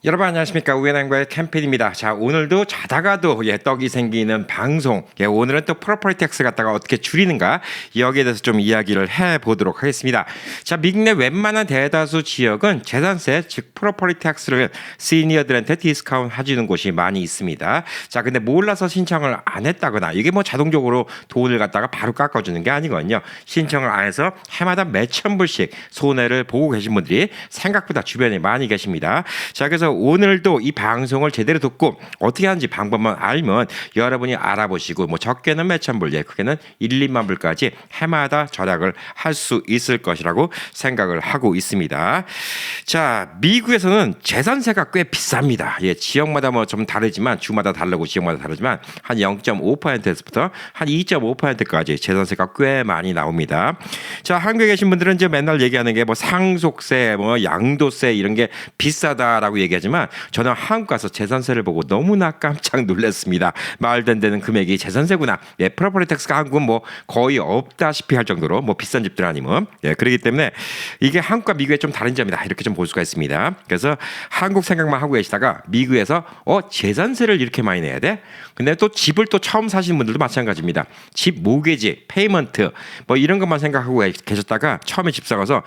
여러분 안녕하십니까, 우연한과의 캠페인입니다. 자, 오늘도 자다가도 떡이 생기는 방송, 오늘은 또 프로퍼티 텍스 갖다가 어떻게 줄이는가, 여기에 대해서 좀 이야기를 해보도록 하겠습니다. 자, 미국 내 웬만한 대다수 지역은 재산세, 즉 프로퍼티 텍스를 시니어들한테 디스카운트 해주는 곳이 많이 있습니다. 자, 근데 몰라서 신청을 안 했다거나 이게 뭐 자동적으로 돈을 갖다가 바로 깎아주는 게 아니거든요. 신청을 안 해서 해마다 몇천 불씩 손해를 보고 계신 분들이 생각보다 주변에 많이 계십니다. 자, 그래서 오늘도 이 방송을 제대로 듣고 어떻게 하는지 방법만 알면 여러분이 알아보시고 뭐 적게는 몇천 불, 크게는 1, 2만 불까지 해마다 절약을 할 수 있을 것이라고 생각을 하고 있습니다. 자, 미국에서는 재산세가 꽤 비쌉니다. 지역마다 뭐 좀 다르지만 주마다 다르고 지역마다 다르지만 한 0.5%에서부터 한 2.5%까지 재산세가 꽤 많이 나옵니다. 자, 한국에 계신 분들은 이제 맨날 얘기하는 게 뭐 상속세, 뭐 양도세 이런 게 비싸다라고 얘기하지만 저는 한국 가서 재산세를 보고 너무나 깜짝 놀랐습니다. 말도 안 되는 금액이 재산세구나. 프로퍼티 텍스가 한국은 뭐 거의 없다시피 할 정도로 뭐 비싼 집들 아니면 그렇기 때문에 이게 한국과 미국의 좀 다른 점이다 이렇게 좀 볼 수가 있습니다. 그래서 한국 생각만 하고 계시다가 미국에서 재산세를 이렇게 많이 내야 돼? 근데 또 집을 또 처음 사시는 분들도 마찬가지입니다. 집 모기지, 페이먼트 뭐 이런 것만 생각하고 계셨다가 처음에 집 사가서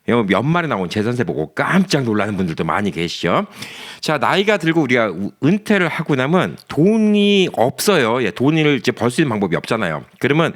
연말에 나온 재산세 보고 깜짝 놀라는 분들도 많이 계시죠. 자, 나이가 들고 우리가 은퇴를 하고 나면 돈이 없어요. 돈을 이제 벌 수 있는 방법이 없잖아요. 그러면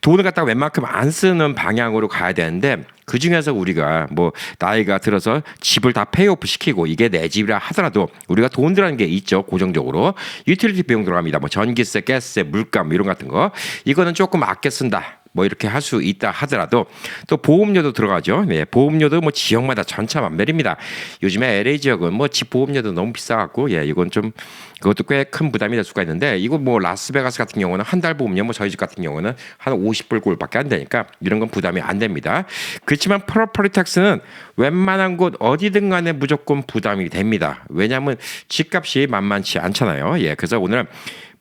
돈을 갖다가 웬만큼 안 쓰는 방향으로 가야 되는데 그 중에서 우리가 뭐 나이가 들어서 집을 다 페이오프 시키고 이게 내 집이라 하더라도 우리가 돈 들어가는 게 있죠. 고정적으로 유틸리티 비용 들어갑니다. 뭐 전기세, 가스세, 물감 이런 같은 거 이거는 조금 아껴 쓴다. 뭐 이렇게 할 수 있다 하더라도 또 보험료도 들어가죠. 보험료도 뭐 지역마다 천차만별입니다. 요즘에 LA 지역은 뭐 집 보험료도 너무 비싸갖고 이건 좀 그것도 꽤 큰 부담이 될 수가 있는데 이거 뭐 라스베가스 같은 경우는 한 달 보험료 뭐 저희 집 같은 경우는 한 50불 꼴밖에 안 되니까 이런 건 부담이 안 됩니다. 그렇지만 프로퍼티 텍스는 웬만한 곳 어디든 간에 무조건 부담이 됩니다. 왜냐하면 집값이 만만치 않잖아요. 그래서 오늘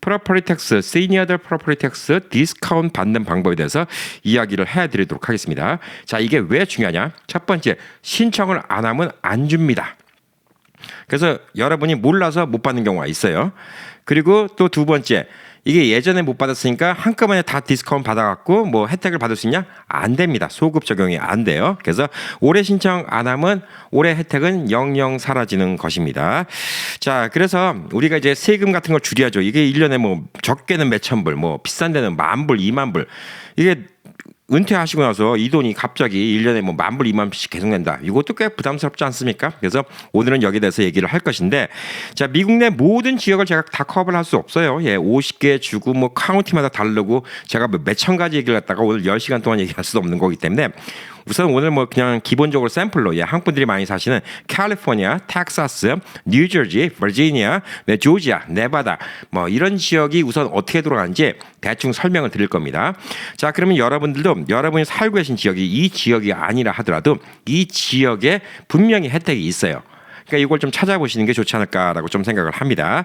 프로퍼티 텍스, 시니어들 프로퍼티 텍스 디스카운트 받는 방법에 대해서 이야기를 해드리도록 하겠습니다. 자, 이게 왜 중요하냐? 첫 번째, 신청을 안 하면 안 줍니다. 그래서 여러분이 몰라서 못 받는 경우가 있어요. 그리고 또 두 번째, 이게 예전에 못 받았으니까 한꺼번에 다 디스카운트 받아갖고 뭐 혜택을 받을 수 있냐? 안 됩니다. 소급 적용이 안 돼요. 그래서 올해 신청 안 하면 올해 혜택은 영영 사라지는 것입니다. 자, 그래서 우리가 이제 세금 같은 걸 줄여야죠. 이게 1년에 뭐 적게는 몇천 불, 뭐 비싼 데는 10,000불, 20,000불. 이게 은퇴하시고 나서 이 돈이 갑자기 1년에 뭐 10,000불, 20,000불씩 계속 낸다. 이것도 꽤 부담스럽지 않습니까? 그래서 오늘은 여기에 대해서 얘기를 할 것인데, 자, 미국 내 모든 지역을 제가 다 커버를 할 수 없어요. 50개 주고 뭐 카운티마다 다르고 제가 몇천 가지 얘기를 갖다가 오늘 10시간 동안 얘기할 수도 없는 거기 때문에 우선 오늘 뭐 그냥 기본적으로 샘플로 한국 분들이 많이 사시는 캘리포니아, 텍사스, 뉴저지, 버지니아, 조지아, 네바다 뭐 이런 지역이 우선 어떻게 돌아가는지 대충 설명을 드릴 겁니다. 자, 그러면 여러분들도 여러분이 살고 계신 지역이 이 지역이 아니라 하더라도 이 지역에 분명히 혜택이 있어요. 그러니까 이걸 좀 찾아보시는 게 좋지 않을까라고 좀 생각을 합니다.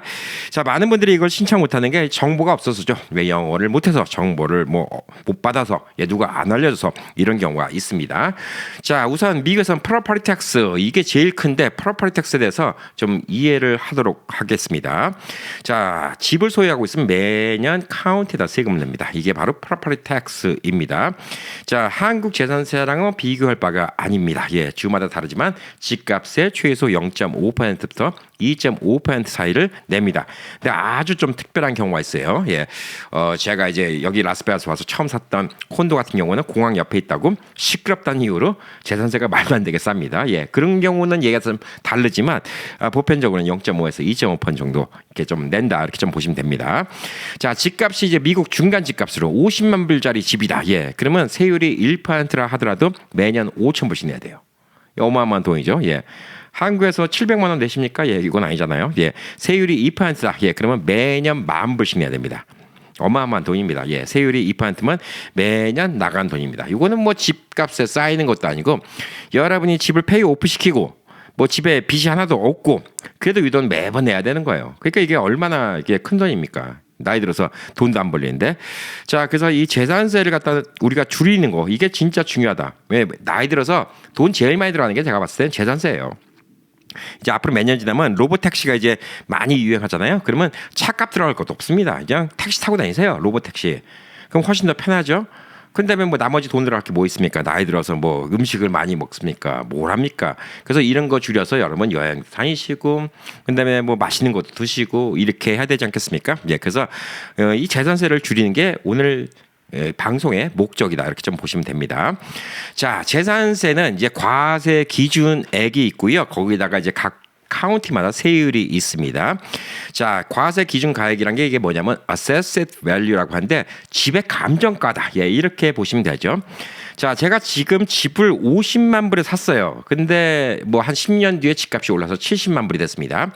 자, 많은 분들이 이걸 신청 못하는 게 정보가 없어서죠. 왜 영어를 못해서 정보를 뭐 못 받아서 누가 안 알려줘서 이런 경우가 있습니다. 자, 우선 미국에서는 프로퍼티 텍스 이게 제일 큰데 프로퍼티 텍스에 대해서 좀 이해를 하도록 하겠습니다. 자, 집을 소유하고 있으면 매년 카운티에다 세금을 냅니다. 이게 바로 프로퍼티 텍스입니다. 자, 한국 재산세랑은 비교할 바가 아닙니다. 주마다 다르지만 집값의 최소 0.5%부터 2.5% 사이를 냅니다. 근데 아주 좀 특별한 경우가 있어요. 제가 이제 여기 라스베가스 와서 처음 샀던 콘도 같은 경우는 공항 옆에 있다고 시끄럽다는 이유로 재산세가 말도 안 되게 쌉니다. 그런 경우는 얘기가 좀 다르지만 보편적으로는 0.5에서 2.5% 정도 이렇게 좀 낸다 이렇게 좀 보시면 됩니다. 자, 집값이 이제 미국 중간 집값으로 50만 불짜리 집이다. 그러면 세율이 1%라 하더라도 매년 5,000불씩 내야 돼요. 어마어마한 돈이죠. 한국에서 700만 원 내십니까? 이건 아니잖아요. 세율이 2%다. 그러면 매년 10,000불씩 내야 됩니다. 어마어마한 돈입니다. 세율이 2%면 매년 나간 돈입니다. 이거는 뭐 집값에 쌓이는 것도 아니고 여러분이 집을 페이오프 시키고 뭐 집에 빚이 하나도 없고 그래도 이 돈 매번 내야 되는 거예요. 그러니까 이게 얼마나 이게 큰 돈입니까? 나이 들어서 돈도 안 벌리는데. 자, 그래서 이 재산세를 갖다 우리가 줄이는 거 이게 진짜 중요하다. 왜 나이 들어서 돈 제일 많이 들어가는 게 제가 봤을 때는 재산세예요. 이제 앞으로 몇 년 지나면 로봇 택시가 이제 많이 유행하잖아요. 그러면 차값 들어갈 것도 없습니다. 그냥 택시 타고 다니세요. 로봇 택시. 그럼 훨씬 더 편하죠. 그다음에 뭐 나머지 돈 들어갈 게 뭐 있습니까? 나이 들어서 뭐 음식을 많이 먹습니까? 뭘 합니까? 그래서 이런 거 줄여서 여러분 여행 다니시고 그다음에 뭐 맛있는 것도 드시고 이렇게 해야 되지 않겠습니까? 예, 그래서 이 재산세를 줄이는 게 오늘 방송의 목적이다 이렇게 좀 보시면 됩니다. 자, 재산세는 이제 과세 기준액이 있고요. 거기다가 이제 각 카운티마다 세율이 있습니다. 자, 과세 기준 가액이란 게 이게 뭐냐면 assessed value라고 하는데 집의 감정가다. 예, 이렇게 보시면 되죠. 자, 제가 지금 집을 50만 불에 샀어요. 근데 뭐 한 10년 뒤에 집값이 올라서 70만 불이 됐습니다.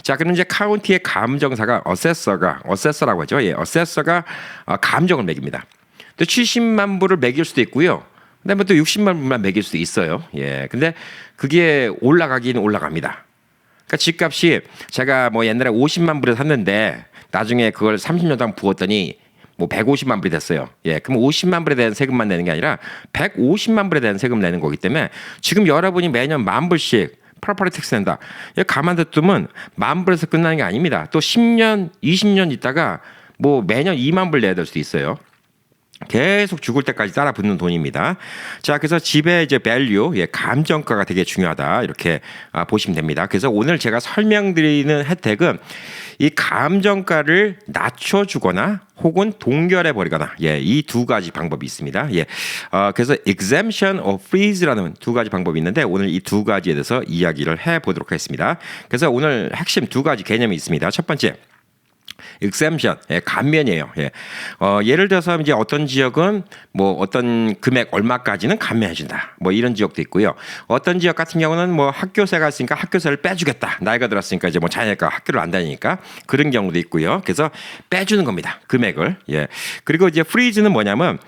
자, 그럼 이제 카운티의 감정사가 어세서라고 하죠. 예, 어세서가 감정을 매깁니다. 또 70만 불을 매길 수도 있고요. 그다음에 또 60만 불만 매길 수도 있어요. 예, 근데 그게 올라가긴 올라갑니다. 그러니까 집값이 제가 뭐 옛날에 50만 불에 샀는데 나중에 그걸 30년 동안 부었더니 뭐 150만 불이 됐어요. 예, 그럼 50만 불에 대한 세금만 내는 게 아니라 150만 불에 대한 세금 내는 거기 때문에 지금 여러분이 매년 10,000불씩 프로퍼티 텍스 낸다. 가만 둬두면 10,000불에서 끝나는 게 아닙니다. 또 10년, 20년 있다가 뭐 매년 2만 불 내야 될 수도 있어요. 계속 죽을 때까지 따라 붙는 돈입니다. 자, 그래서 집의 이제 밸류, 감정가가 되게 중요하다 이렇게 보시면 됩니다. 그래서 오늘 제가 설명드리는 혜택은 이 감정가를 낮춰주거나 혹은 동결해 버리거나 이 두 가지 방법이 있습니다. 그래서 exemption or freeze라는 두 가지 방법이 있는데 오늘 이 두 가지에 대해서 이야기를 해보도록 하겠습니다. 그래서 오늘 핵심 두 가지 개념이 있습니다. 첫 번째. exemption, 감면이에요. 예를 들어서 이제 어떤 지역은 뭐 어떤 금액 얼마까지는 감면해준다. 뭐 이런 지역도 있고요. 어떤 지역 같은 경우는 뭐 학교세가 있으니까 학교세를 빼주겠다. 나이가 들었으니까 이제 뭐 자녀가 학교를 안 다니니까 그런 경우도 있고요. 그래서 빼주는 겁니다. 금액을. 그리고 이제 freeze는 뭐냐면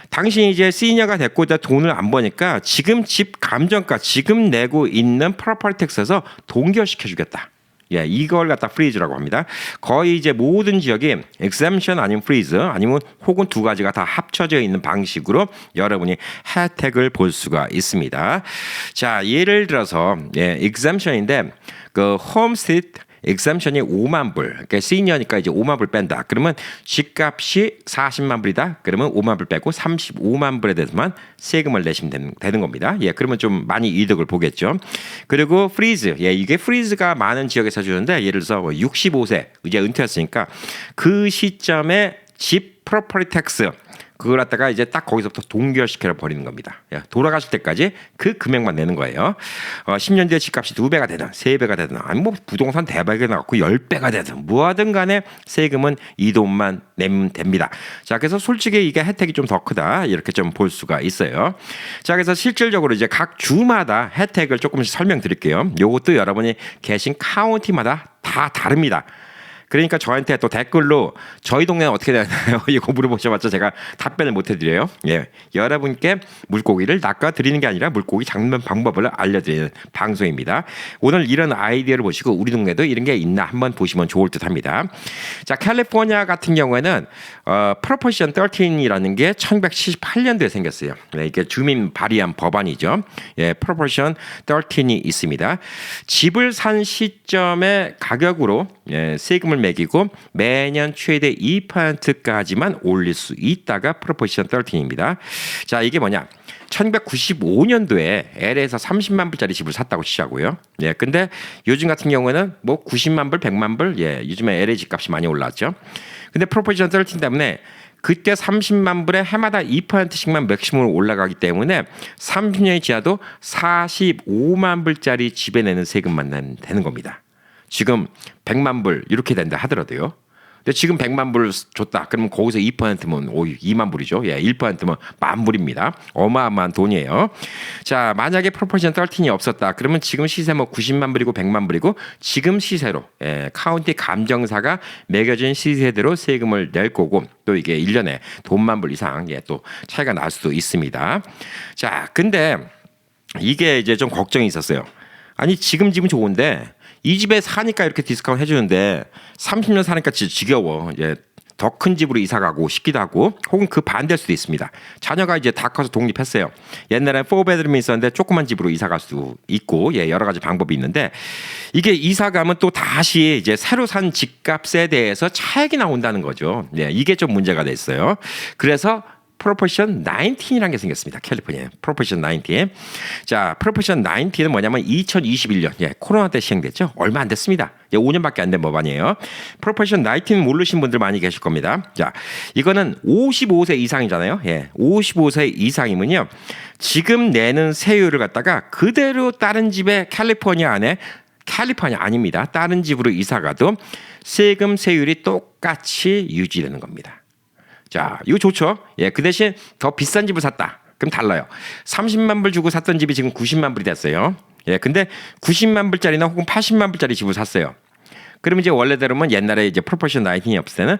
당신이 이제 시니어가 됐고 이제 돈을 안 버니까 지금 집 감정가 지금 내고 있는 프로퍼티 텍스에서 동결시켜주겠다. 이걸 갖다 프리즈라고 합니다. 거의 이제 모든 지역이 exemption 아니면 freeze 아니면 혹은 두 가지가 다 합쳐져 있는 방식으로 여러분이 혜택을 볼 수가 있습니다. 자, 예를 들어서 exemption인데 그 홈스테이 exemption이 5만 불, 그러니까 시니어니까 이제 5만 불 뺀다. 그러면 집값이 40만 불이다. 그러면 5만 불 빼고 35만 불에 대해서만 세금을 내시면 되는 겁니다. 그러면 좀 많이 이득을 보겠죠. 그리고 프리즈, 이게 프리즈가 많은 지역에서 주는데 예를 들어서 65세 이제 은퇴했으니까 그 시점에 집 프로퍼티 텍스 그걸 갖다가 이제 딱 거기서부터 동결시켜 버리는 겁니다. 돌아가실 때까지 그 금액만 내는 거예요. 10년 뒤에 집값이 2배가 되든 3배가 되든 아니 뭐 부동산 대박이 나갖고 10배가 되든 뭐하든 간에 세금은 이 돈만 내면 됩니다. 자, 그래서 솔직히 이게 혜택이 좀 더 크다 이렇게 좀 볼 수가 있어요. 자, 그래서 실질적으로 이제 각 주마다 혜택을 조금씩 설명드릴게요. 요것도 여러분이 계신 카운티마다 다 다릅니다. 그러니까 저한테 또 댓글로 저희 동네는 어떻게 되나요? 이거 물어보셔봤자 제가 답변을 못 해드려요. 여러분께 물고기를 낚아드리는 게 아니라 물고기 잡는 방법을 알려드리는 방송입니다. 오늘 이런 아이디어를 보시고 우리 동네도 이런 게 있나 한번 보시면 좋을 듯합니다. 자, 캘리포니아 같은 경우에는 프로포션 13이라는 게 1978년도에 생겼어요. 이게 주민 발의한 법안이죠. 프로포션 13이 있습니다. 집을 산 시점의 가격으로 세금을 매기고 매년 최대 2%까지만 올릴 수 있다가 프로포지션 13입니다. 자, 이게 뭐냐? 1995년도에 LA에서 30만 불짜리 집을 샀다고 치자고요. 근데 요즘 같은 경우에는 뭐 90만 불, 100만 불, 요즘에 LA 집값이 많이 올랐죠. 근데 프로포지션 13 때문에 그때 30만 불에 해마다 2%씩만 맥시멈으로 올라가기 때문에 30년이 지나도 45만 불짜리 집에 내는 세금만 되는 겁니다. 지금 100만 불 이렇게 된다 하더라도요. 근데 지금 100만 불 줬다. 그러면 거기서 2%면 2만 불이죠. 1%면 만 불입니다. 어마어마한 돈이에요. 자, 만약에 프로포지션 13이 없었다. 그러면 지금 시세 뭐 90만 불이고 100만 불이고 지금 시세로 카운티 감정사가 매겨진 시세대로 세금을 낼 거고 또 이게 1년에 돈만 불 이상 또 차이가 날 수도 있습니다. 자, 근데 이게 이제 좀 걱정이 있었어요. 아니 지금 집은 좋은데 이 집에 사니까 이렇게 디스카운트 해주는데 30년 사니까 진짜 지겨워. 더 큰 집으로 이사 가고 싶기도 하고 혹은 그 반대일 수도 있습니다. 자녀가 이제 다 커서 독립했어요. 옛날에 4bedroom이 있었는데 조그만 집으로 이사 갈 수도 있고 여러 가지 방법이 있는데 이게 이사 가면 또 다시 이제 새로 산 집값에 대해서 차익이 나온다는 거죠. 이게 좀 문제가 됐어요. 그래서 프로포션 19이라는 게 생겼습니다. 캘리포니아에. 프로포션 19. 자, 프로포션 19는 뭐냐면 2021년 코로나 때 시행됐죠. 얼마 안 됐습니다. 5년밖에 안 된 법안이에요. 프로포션 19 모르신 분들 많이 계실 겁니다. 자, 이거는 55세 이상이잖아요. 55세 이상이면요. 지금 내는 세율을 갖다가 그대로 다른 집에 캘리포니아 안에 캘리포니아 아닙니다. 다른 집으로 이사 가도 세금 세율이 똑같이 유지되는 겁니다. 자, 이거 좋죠? 그 대신 더 비싼 집을 샀다. 그럼 달라요. 30만 불 주고 샀던 집이 지금 90만 불이 됐어요. 근데 90만 불짜리나 혹은 80만 불짜리 집을 샀어요. 그러면 이제 원래대로면 옛날에 이제 프로포션 19이 없을 때는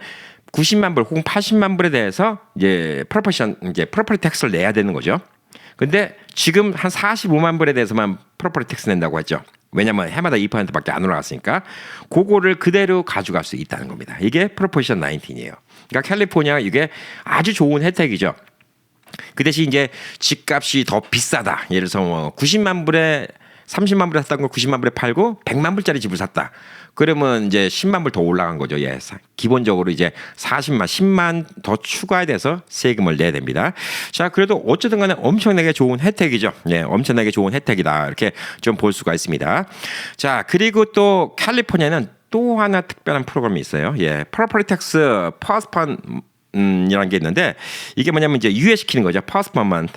90만 불 혹은 80만 불에 대해서 이제 프로퍼티 텍스를 내야 되는 거죠. 근데 지금 한 45만 불에 대해서만 프로퍼티 텍스 낸다고 했죠. 왜냐면 해마다 2%밖에 안 올라갔으니까 그거를 그대로 가져갈 수 있다는 겁니다. 이게 프로포션 19이에요. 그러니까 캘리포니아 이게 아주 좋은 혜택이죠. 그 대신 이제 집값이 더 비싸다. 예를 들어서 뭐 90만 불에 30만 불에 샀던 걸 90만 불에 팔고 100만 불짜리 집을 샀다. 그러면 이제 10만 불 더 올라간 거죠. 기본적으로 이제 40만, 10만 더 추가돼서 세금을 내야 됩니다. 자, 그래도 어쨌든 간에 엄청나게 좋은 혜택이죠. 엄청나게 좋은 혜택이다. 이렇게 좀 볼 수가 있습니다. 자, 그리고 또 캘리포니아는 또 하나 특별한 프로그램이 있어요. 프로퍼티 텍스 퍼스펀 이라는 게 있는데 이게 뭐냐면 이제 유예시키는 거죠. 퍼스펀만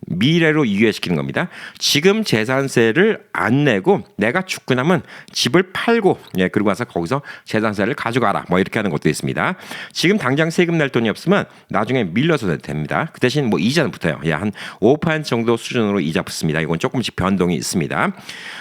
미래로 유예시키는 겁니다. 지금 재산세를 안 내고 내가 죽고 나면 집을 팔고 그리고 와서 거기서 재산세를 가져가라 뭐 이렇게 하는 것도 있습니다. 지금 당장 세금 낼 돈이 없으면 나중에 밀려서 됩니다. 그 대신 뭐 이자는 붙어요. 한 5% 정도 수준으로 이자 붙습니다. 이건 조금씩 변동이 있습니다.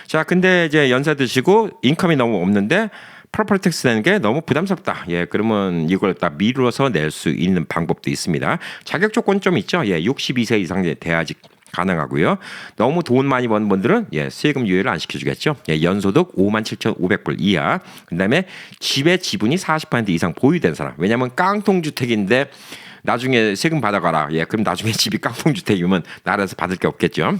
자, 근데 이제 연세 드시고 인컴이 너무 없는데 프로퍼티 텍스 내는 게 너무 부담스럽다. 그러면 이걸 딱 미루어서 낼 수 있는 방법도 있습니다. 자격 조건 좀 있죠. 62세 이상 돼야지 가능하고요. 너무 돈 많이 버는 분들은 세금 유예를 안 시켜주겠죠. 연소득 57,500불 이하. 그다음에 집의 지분이 40% 이상 보유된 사람. 왜냐하면 깡통주택인데 나중에 세금 받아가라. 그럼 나중에 집이 깡통주택이면 나라에서 받을 게 없겠죠.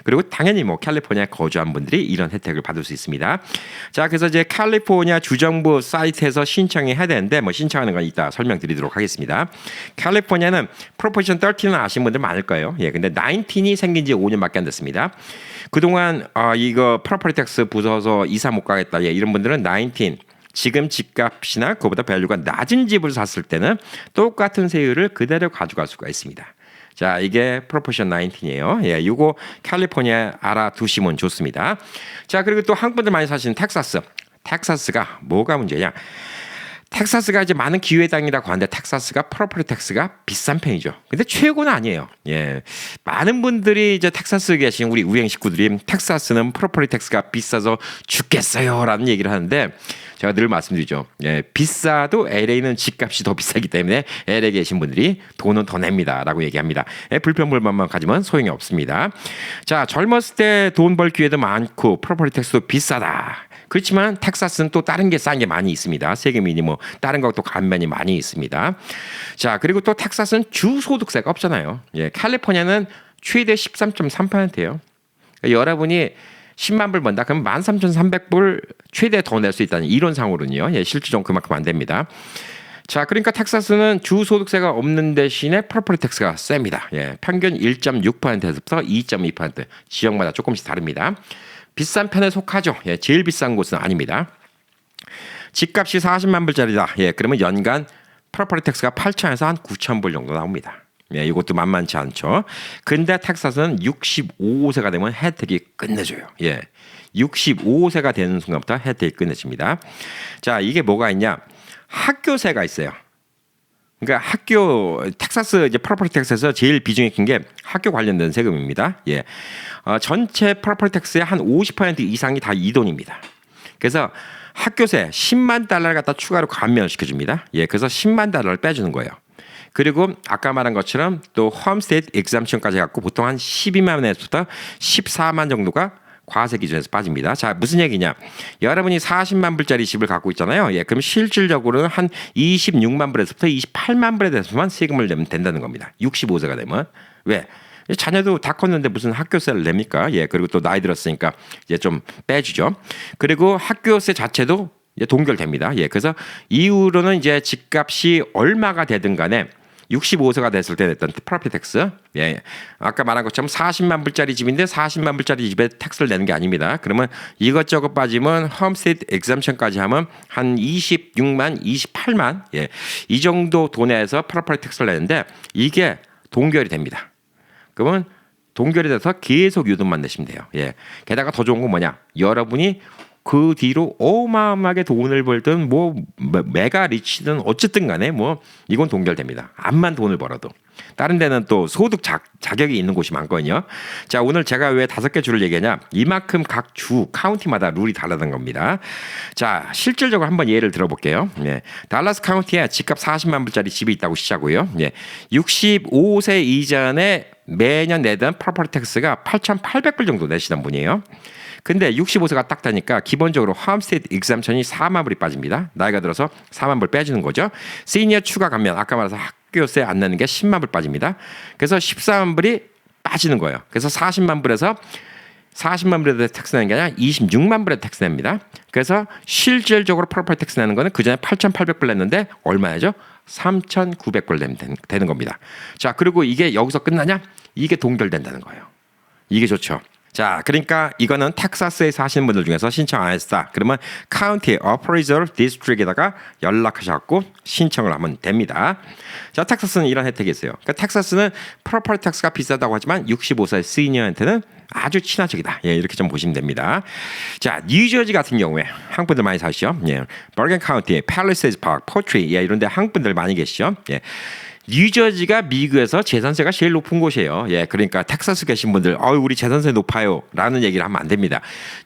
그리고 당연히 뭐 캘리포니아에 거주한 분들이 이런 혜택을 받을 수 있습니다. 자, 그래서 이제 캘리포니아 주정부 사이트에서 신청이 해야 되는데 뭐 신청하는 건 이따 설명드리도록 하겠습니다. 캘리포니아는 프로포션 13은 아시는 분들 많을 거예요. 근데 19이 생긴 지 5년밖에 안 됐습니다. 그동안 이거 프로퍼티 텍스 붙어서 이사 못 가겠다. 이런 분들은 19 지금 집값이나 그보다 밸류가 낮은 집을 샀을 때는 똑같은 세율을 그대로 가져갈 수가 있습니다. 자, 이게 프로포션 19이에요. 이거 캘리포니아 알아두시면 좋습니다. 자, 그리고 또 한국 분들 많이 사시는 텍사스. 텍사스가 뭐가 문제냐? 텍사스가 이제 많은 기회의 땅이라고 하는데 텍사스가 프로퍼티 텍스가 비싼 편이죠. 근데 최고는 아니에요. 많은 분들이 이제 텍사스에 계신 우리 우행 식구들이 텍사스는 프로퍼티 텍스가 비싸서 죽겠어요라는 얘기를 하는데 제가 늘 말씀드리죠. 비싸도 LA는 집값이 더 비싸기 때문에 LA에 계신 분들이 돈은 더 냅니다라고 얘기합니다. 불평불만만 가지면 소용이 없습니다. 자, 젊었을 때 돈 벌 기회도 많고 프로퍼티 텍스도 비싸다. 그렇지만 텍사스는 또 다른 게 싼 게 많이 있습니다. 세금이니 뭐 다른 것도 감면이 많이 있습니다. 자, 그리고 또 텍사스는 주소득세가 없잖아요. 캘리포니아는 최대 13.3%예요. 그러니까 여러분이 10만 불 번다 그럼 13,300불 최대 더 낼 수 있다는 이론상으로는요. 실질적으로 그만큼 안 됩니다. 자, 그러니까 텍사스는 주소득세가 없는 대신에 프로퍼티 텍스가 셉니다. 평균 1.6%에서부터 2.2% 지역마다 조금씩 다릅니다. 비싼 편에 속하죠. 제일 비싼 곳은 아닙니다. 집값이 40만 불짜리다. 그러면 연간 프로퍼티 텍스가 8천에서 한 9천 불 정도 나옵니다. 이것도 만만치 않죠. 근데 텍사스는 65세가 되면 혜택이 끝내줘요. 65세가 되는 순간부터 혜택이 끝내집니다. 자, 이게 뭐가 있냐? 학교세가 있어요. 그러니까 텍사스 이제 프로퍼티 텍스에서 제일 비중이 큰 게 학교 관련된 세금입니다. 전체 프로퍼티 텍스의 한 50% 이상이 다 이 돈입니다. 그래서 학교세 10만 달러를 갖다 추가로 감면시켜줍니다. 그래서 10만 달러를 빼주는 거예요. 그리고 아까 말한 것처럼 또 홈스테이트 exemption까지 갖고 보통 한 12만 원에서부터 14만 정도가 과세 기준에서 빠집니다. 자, 무슨 얘기냐? 여러분이 40만 불짜리 집을 갖고 있잖아요. 예, 그럼 실질적으로는 한 26만 불에서부터 28만 불에 대해서만 세금을 내면 된다는 겁니다. 65세가 되면. 왜? 자녀도 다 컸는데 무슨 학교세를 냅니까? 예, 그리고 또 나이 들었으니까 이제 좀 빼주죠. 그리고 학교세 자체도 이제 동결됩니다. 예, 그래서 이후로는 이제 집값이 얼마가 되든 간에 65세가 됐을 때 냈던 프로퍼티 텍스, 예, 아까 말한 것처럼 40만 불짜리 집인데 40만 불짜리 집에 텍스를 내는 게 아닙니다. 그러면 이것저것 빠지면 홈스테이 exemption까지 하면 한 26만, 28만, 예, 이 정도 돈에서 프로퍼티 텍스를 내는데 이게 동결이 됩니다. 그러면 동결이 돼서 계속 유도만 내시면 돼요. 예, 게다가 더 좋은 건 뭐냐? 여러분이 그 뒤로 어마어마하게 돈을 벌든 뭐 메가 리치든 어쨌든 간에 뭐 이건 동결됩니다. 암만 돈을 벌어도. 다른 데는 또 소득 자격이 있는 곳이 많거든요. 자, 오늘 제가 왜 5개 주를 얘기하냐? 이만큼 각 주 카운티마다 룰이 다르다는 겁니다. 자, 실질적으로 한번 예를 들어볼게요. 예, 달라스 카운티에 집값 40만 불짜리 집이 있다고 시자고요. 예, 65세 이전에 매년 내던 프로퍼티 텍스가 8,800불 정도 내시던 분이에요. 근데 65세가 딱 되니까 기본적으로 홈스테이 exemption이 4만 불이 빠집니다. 나이가 들어서 4만 불 빼주는 거죠. 시니어 추가 감면 아까 말해서 학교세 안 내는 게 10만 불 빠집니다. 그래서 14만 불이 빠지는 거예요. 그래서 40만 불에서 40만 불에 텍스 내는 게 아니라 26만 불에 텍스 냅니다. 그래서 실질적으로 프로퍼티 텍스 내는 거는 그 전에 8,800불 냈는데 얼마야죠? 3,900불 내면 되는 겁니다. 자, 그리고 이게 여기서 끝나냐? 이게 동결된다는 거예요. 이게 좋죠. 자, 그러니까 이거는 텍사스에 사시는 분들 중에서 신청 안 했다. 그러면 카운티 어프레이저 디스트릭에다가 연락하셔갖고 신청을 하면 됩니다. 자, 텍사스는 이런 혜택이 있어요. 그러니까 텍사스는 프로퍼티 텍스가 비싸다고 하지만 65세 시니어한테는 아주 친화적이다. 예, 이렇게 좀 보시면 됩니다. 자, 뉴저지 같은 경우에 한국 분들 많이 사시죠. 예, 버건 카운티, 팰리세이드 파크, 포트리, 예, 이런데 한국 분들 많이 계시죠. 예. 뉴저지가 미국에서 재산세가 제일 높은 곳이에요. 예, 그러니까 텍사스 계신 분들, 우리 재산세 높아요라는 얘기를 하면 안 됩니다.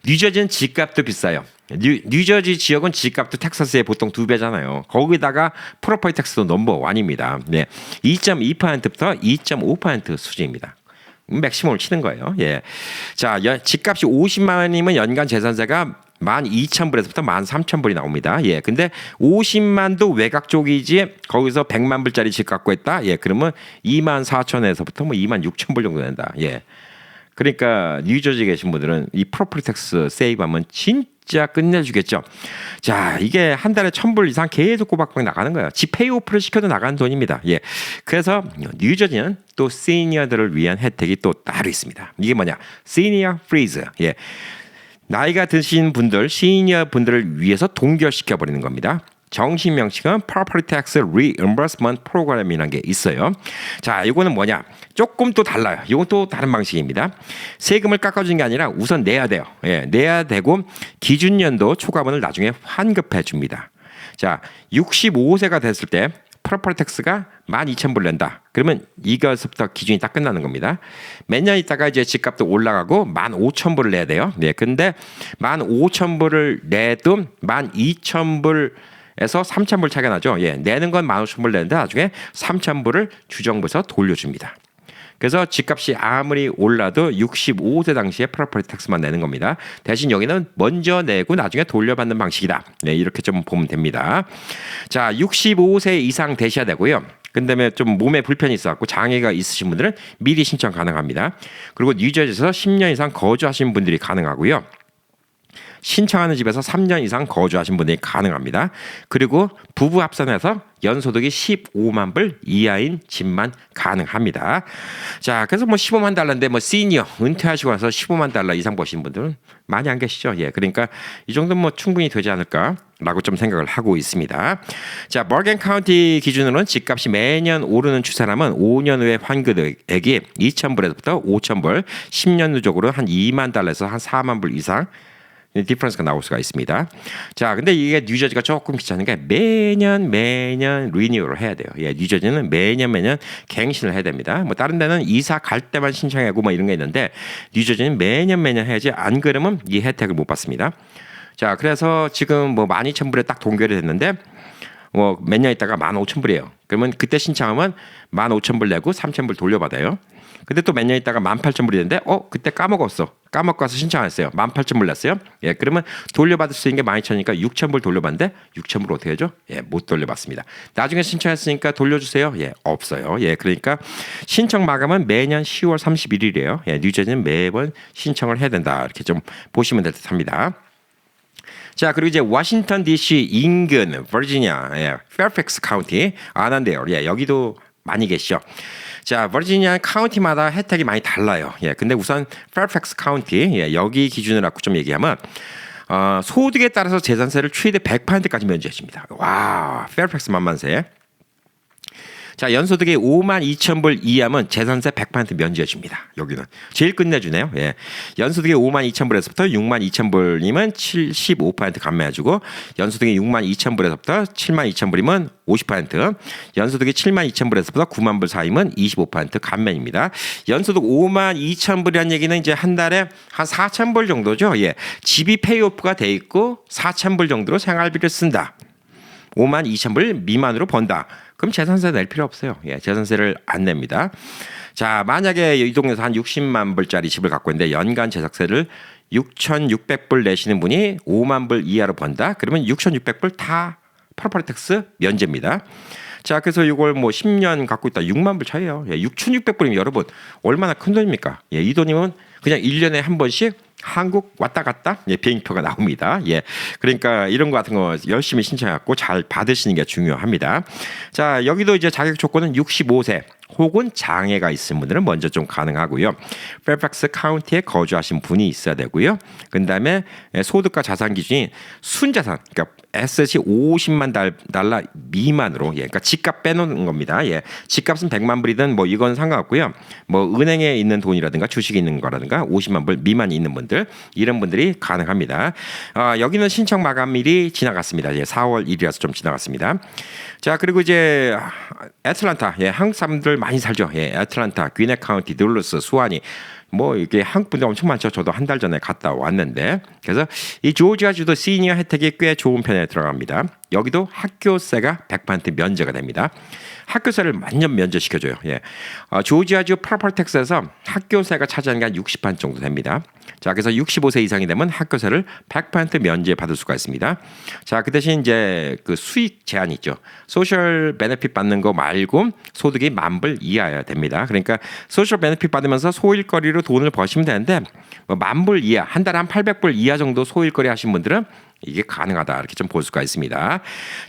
뉴저지는 집값도 비싸요. 뉴저지 지역은 집값도 텍사스의 보통 2배잖아요. 거기다가 프로퍼티 텍스도 넘버 1입니다. 네, 2.2%부터 2.5% 수준입니다. 맥시멈을 치는 거예요. 예, 자, 집값이 50만 원이면 연간 재산세가 12,000불에서부터 13,000불이 나옵니다. 예. 근데 50만도 외곽 쪽이지 거기서 100만 불짜리 집 갖고 있다. 예. 그러면 24,000에서부터 뭐 26,000불 정도 된다. 예. 그러니까 뉴저지 계신 분들은 이 프로퍼티 텍스 세이브하면 진짜 끝내주겠죠. 자, 이게 한 달에 1,000불 이상 계속 꼬박꼬박 나가는 거예요. 집 페이오프를 시켜도 나가는 돈입니다. 예. 그래서 뉴저지는 또 시니어들을 위한 혜택이 또 따로 있습니다. 이게 뭐냐? 시니어 프리즈. 예. 나이가 드신 분들, 시니어 분들을 위해서 동결시켜 버리는 겁니다. 정식 명칭은 Property Tax Reimbursement Program이라는 게 있어요. 자, 이거는 뭐냐? 조금 또 달라요. 이건 또 다른 방식입니다. 세금을 깎아주는 게 아니라 우선 내야 돼요. 예, 내야 되고 기준연도 초과분을 나중에 환급해 줍니다. 자, 65세가 됐을 때 프로퍼티 텍스가 12,000불 낸다. 그러면 이것부터 기준이 딱 끝나는 겁니다. 몇 년 있다가 이제 집값도 올라가고 15,000불을 내야 돼요. 네, 근데 15,000불을 내도 12,000불에서 3,000불 차이가 나죠. 예, 내는 건 15,000불 내는데 나중에 3,000불을 주정부에서 돌려줍니다. 그래서 집값이 아무리 올라도 65세 당시에 프로퍼티 텍스만 내는 겁니다. 대신 여기는 먼저 내고 나중에 돌려받는 방식이다. 네, 이렇게 좀 보면 됩니다. 자, 65세 이상 되셔야 되고요. 근데 좀 몸에 불편이 있어갖고 장애가 있으신 분들은 미리 신청 가능합니다. 그리고 뉴저지에서 10년 이상 거주하신 분들이 가능하고요. 신청하는 집에서 3년 이상 거주하신 분들이 가능합니다. 그리고 부부 합산해서 연소득이 15만 불 이하인 집만 가능합니다. 자, 그래서 뭐 15만 달러인데 뭐 시니어 은퇴하시고 나서 15만 달러 이상 버시는 분들은 많이 안 계시죠. 예, 그러니까 이 정도면 뭐 충분히 되지 않을까라고 좀 생각을 하고 있습니다. 자, 버건 카운티 기준으로는 집값이 매년 오르는 추세라면 5년 후에 환급액이 2,000불에서부터 5,000불, 10년 누적으로 한 2만 달러에서 한 4만 불 이상 디퍼런스가 나올 수가 있습니다. 자, 근데 이게 뉴저지가 조금 귀찮은 게 매년 리뉴얼을 해야 돼요. 예, 뉴저지는 매년 갱신을 해야 됩니다. 뭐 다른 데는 이사 갈 때만 신청하고 뭐 이런 게 있는데 뉴저지는 매년 해야지 안 그러면 이 혜택을 못 받습니다. 자, 그래서 지금 뭐 12,000불에 딱 동결이 됐는데 뭐 몇 년 있다가 15,000불이에요. 그러면 그때 신청하면 15,000불 내고 3,000불 돌려받아요. 근데 또 몇 년 있다가 18,000불이 됐는데 그때 까먹고 와서 신청 안 했어요. 18,000불 냈어요. 예, 그러면 돌려받을 수 있는 게 12,000이니까 6,000불 돌려받는데 6,000불 어떻게 하죠? 예, 못 돌려받습니다. 나중에 신청했으니까 돌려주세요. 예, 없어요. 예, 그러니까 신청 마감은 매년 10월 31일이에요. 예, 뉴저지는 매번 신청을 해야 된다. 이렇게 좀 보시면 될 듯합니다. 자, 그리고 이제 워싱턴 DC 인근 버지니아, 예, 페어팩스 카운티 아난데요. 예, 여기도 많이 계시죠. 자, 버지니아 카운티마다 혜택이 많이 달라요. 예, 근데 우선 페어팩스 카운티, 예, 여기 기준으로 갖고 좀 얘기하면 소득에 따라서 재산세를 최대 100%까지 면제해 줍니다. 와, 페어팩스 만만세. 자, 연소득이 52,000불 이하면 재산세 100% 면제해 줍니다. 여기는 제일 끝내주네요. 예. 연소득이 52,000불에서부터 62,000불이면 75% 감면해주고, 연소득이 62,000불에서부터 72,000불이면 50%, 연소득이 72,000불에서부터 90,000불 사이면 25% 감면입니다. 연소득 52,000불이라는 얘기는 이제 한 달에 한 4,000불 정도죠. 예. 집이 페이오프가 돼 있고 4,000불 정도로 생활비를 쓴다. 52,000불 미만으로 번다. 그럼 재산세 낼 필요 없어요. 예, 재산세를 안 냅니다. 자, 만약에 이 동네에서 한 60만 불짜리 집을 갖고 있는데 연간 재산세를 6,600불 내시는 분이 5만 불 이하로 번다. 그러면 6,600불 다 프로퍼티 텍스 면제입니다. 자, 그래서 이걸 뭐 10년 갖고 있다 6만 불 차이에요. 예, 6,600불이면 여러분 얼마나 큰 돈입니까? 예, 이 돈이면 그냥 1년에 한 번씩 한국 왔다 갔다 비행표가 나옵니다. 예, 그러니까 이런 거 같은 거 열심히 신청해갖고 잘 받으시는 게 중요합니다. 자, 여기도 이제 자격 조건은 65세 혹은 장애가 있으신 분들은 먼저 좀 가능하고요. 페어팩스 카운티에 거주하신 분이 있어야 되고요. 그다음에 소득과 자산 기준이 순자산, 그러니까 에셋이 50만 달러 미만으로, 예, 그러니까 집값 빼놓는 겁니다. 예, 집값은 100만 불이든 뭐 이건 상관없고요. 뭐 은행에 있는 돈이라든가 주식이 있는 거라든가 50만 불 미만이 있는 분들, 이런 분들이 가능합니다. 여기는 신청 마감일이 지나갔습니다. 예, 4월 1일이라서 좀 지나갔습니다. 자, 그리고 이제 애틀란타, 예, 한국 사람들 많이 살죠. 예, 애틀란타, 귀네 카운티, 둘러스, 수완이, 뭐 이게 한국 분들 엄청 많죠. 저도 한 달 전에 갔다 왔는데, 그래서 이 조지아주도 시니어 혜택이 꽤 좋은 편에 들어갑니다. 여기도 학교세가 100% 면제가 됩니다. 학교세를 완전 면제시켜줘요. 예, 조지아주 프로퍼티 텍스에서 학교세가 차지하는 게 한 60% 정도 됩니다. 자, 그래서 65세 이상이 되면 학교세를 100% 면제 받을 수가 있습니다. 자, 그 대신 이제 그 수익 제한이 있죠. 소셜 베네핏 받는 거 말고 소득이 10,000불 이하여야 됩니다. 그러니까 소셜 베네핏 받으면서 소일거리로 돈을 버시면 되는데, 뭐 10,000불 이하, 한 달에 한 800불 이하 정도 소일거리 하신 분들은 이게 가능하다, 이렇게 좀 볼 수가 있습니다.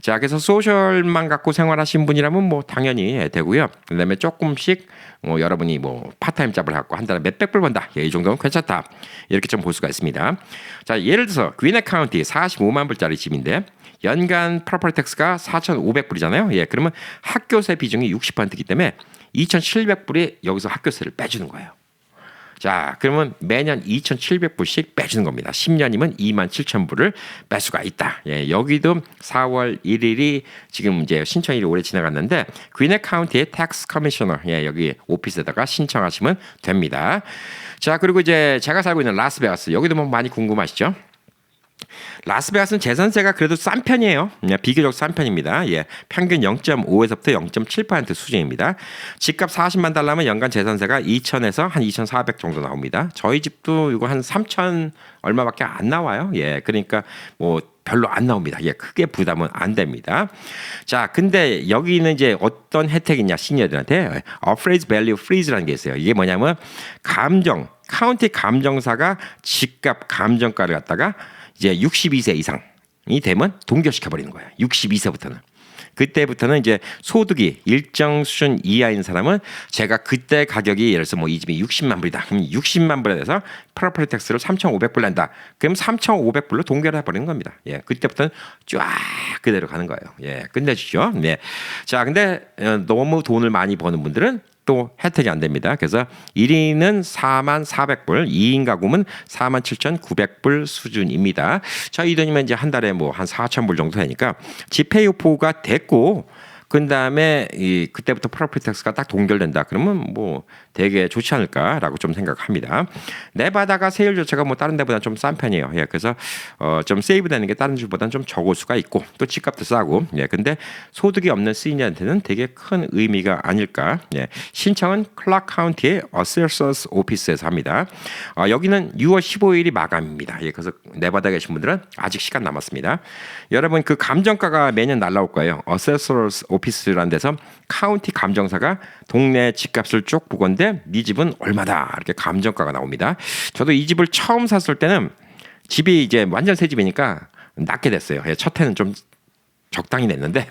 자, 그래서 소셜만 갖고 생활하신 분이라면 뭐 당연히 되고요. 그다음에 조금씩 여러분이 뭐 파타임 잡을 갖고 한 달에 몇백 불 번다, 이 정도는 괜찮다, 이렇게 좀 볼 수가 있습니다. 자, 예를 들어서 귀네 카운티 45만 불짜리 집인데 연간 프로퍼티 텍스가 4,500불이잖아요. 예, 그러면 학교세 비중이 60%이기 때문에 2,700불이 여기서 학교세를 빼주는 거예요. 자, 그러면 매년 2,700불씩 빼주는 겁니다. 10년이면 27,000불을 뺄 수가 있다. 예, 여기도 4월 1일이 지금 이제 신청일이 올해 지나갔는데 귀네 카운티의 텍스 커미셔너, 예, 여기 오피스에다가 신청하시면 됩니다. 자, 그리고 이제 제가 살고 있는 라스베가스, 여기도 뭐 많이 궁금하시죠? 라스베가스는 재산세가 그래도 싼 편이에요. 비교적 싼 편입니다. 예, 평균 0.5에서부터 0.7% 수준입니다. 집값 40만 달러면 연간 재산세가 2,000에서 한 2,400 정도 나옵니다. 저희 집도 이거 한 3,000 얼마밖에 안 나와요. 예, 그러니까 뭐 별로 안 나옵니다. 예, 크게 부담은 안 됩니다. 자, 근데 여기는 이제 어떤 혜택이 있냐, 시니어들한테 appraised value freeze라는 게 있어요. 이게 뭐냐면 카운티 감정사가 집값 감정가를 갖다가 이제 62세 이상이 되면 동결시켜버리는 거예요. 62세부터는. 그때부터는 이제 소득이 일정 수준 이하인 사람은 제가 그때 가격이 예를 들어서 뭐 이 집이 60만 불이다. 그럼 60만 불에 대해서 프로퍼티 텍스를 3,500불 낸다. 그럼 3,500불로 동결해 버리는 겁니다. 예, 그때부터는 쫙 그대로 가는 거예요. 예, 끝내주죠. 네. 자, 근데 너무 돈을 많이 버는 분들은 또 혜택이 안 됩니다. 그래서 1인은 44,000불, 2인 가구면 47,900불 수준입니다. 자, 이 돈이면 이제 한 달에 뭐 한 4,000불 정도 되니까 집회유포가 됐고, 그 다음에 그때부터 프로퍼티 텍스가 딱 동결된다. 그러면 뭐 되게 좋지 않을까라고 좀 생각합니다. 네바다가 세율 자체가 뭐 다른 데보다 좀 싼 편이에요. 예, 그래서 좀 세이브 되는 게 다른 주보다는 좀 적을 수가 있고 또 집값도 싸고. 예, 근데 소득이 없는 시니어한테는 되게 큰 의미가 아닐까. 예, 신청은 클락 카운티의 어세서스 오피스에서 합니다. 여기는 6월 15일이 마감입니다. 예, 그래서 네바다에 계신 분들은 아직 시간 남았습니다. 여러분 그 감정가가 매년 날라올 거예요. 어세서스 오피스라는 데서 카운티 감정사가 동네 집값을 쭉 보건데 네 집은 얼마다 이렇게 감정가가 나옵니다. 저도 이 집을 처음 샀을 때는 집이 이제 완전 새 집이니까 낮게 됐어요. 예, 첫 해는 좀 적당히 냈는데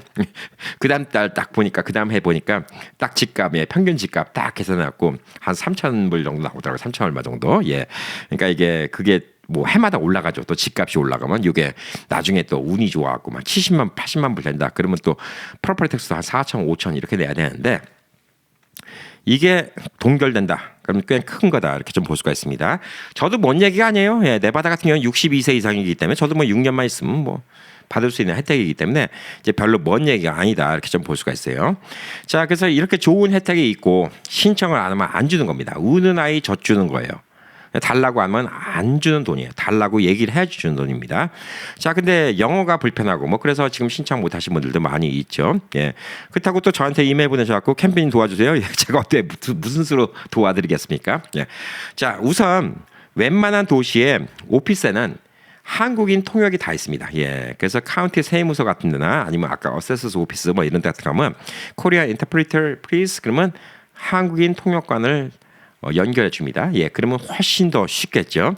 그 다음 달 딱 보니까 그 다음 해 보니까 딱 집값, 평균 집값 딱 계산해갖고 한 3,000불 정도 나오더라고요. 3,000 얼마 정도. 예, 그러니까 그게 뭐 해마다 올라가죠. 또 집값이 올라가면 이게 나중에 또 운이 좋아갖고 막 70만, 80만 불 된다. 그러면 또 프로퍼티 텍스도 한 4천, 5천 이렇게 내야 되는데 이게 동결된다. 그럼 꽤 큰 거다. 이렇게 좀 볼 수가 있습니다. 저도 뭔 얘기가 아니에요. 예, 네바다 같은 경우는 62세 이상이기 때문에 저도 뭐 6년만 있으면 뭐 받을 수 있는 혜택이기 때문에 이제 별로 먼 얘기가 아니다. 이렇게 좀 볼 수가 있어요. 자, 그래서 이렇게 좋은 혜택이 있고 신청을 안 하면 안 주는 겁니다. 우는 아이 젖 주는 거예요. 달라고 하면 안 주는 돈이에요. 달라고 얘기를 해 주는 돈입니다. 자, 근데 영어가 불편하고 뭐 그래서 지금 신청 못 하신 분들도 많이 있죠. 예. 그렇다고 또 저한테 이메일 보내셔갖고 캠페인 도와주세요. 제가 어때 무슨 수로 도와드리겠습니까? 예. 자, 우선 웬만한 도시에 오피스에는 한국인 통역이 다 있습니다. 예. 그래서 카운티 세무서 같은 데나 아니면 아까 어세서스 오피스 뭐 이런 데 가면 코리아 인터프리터 플리즈 그러면 한국인 통역관을 연결해 줍니다. 예, 그러면 훨씬 더 쉽겠죠.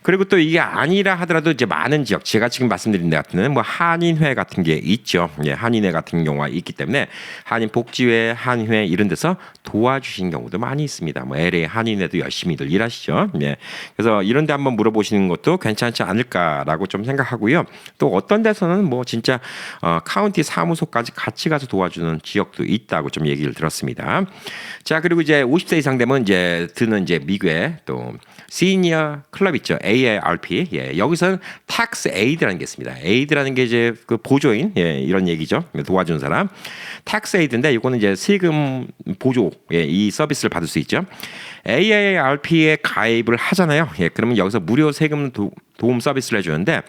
그리고 또 이게 아니라 하더라도 이제 많은 지역, 제가 지금 말씀드린 데 같은 데는 뭐 한인회 같은 게 있죠. 예, 한인회 같은 경우가 있기 때문에 한인 복지회, 한인회 이런 데서 도와주신 경우도 많이 있습니다. 뭐 LA 한인회도 열심히들 일하시죠. 예, 그래서 이런 데 한번 물어보시는 것도 괜찮지 않을까라고 좀 생각하고요. 또 어떤 데서는 뭐 진짜 카운티 사무소까지 같이 가서 도와주는 지역도 있다고 좀 얘기를 들었습니다. 자, 그리고 이제 50세 이상 되면 이제 드는 이제 미국의 또 시니어 클럽 있죠. AARP. 예, 여기서는 tax aid라는 게 있습니다. aid라는 게 이제 그 보조인, 예, 이런 얘기죠. 도와주는 사람. tax aid인데 이거는 이제 세금 보조, 예, 이 서비스를 받을 수 있죠. AARP에 가입을 하잖아요. 예, 그러면 여기서 무료 세금 도움 서비스를 해주는데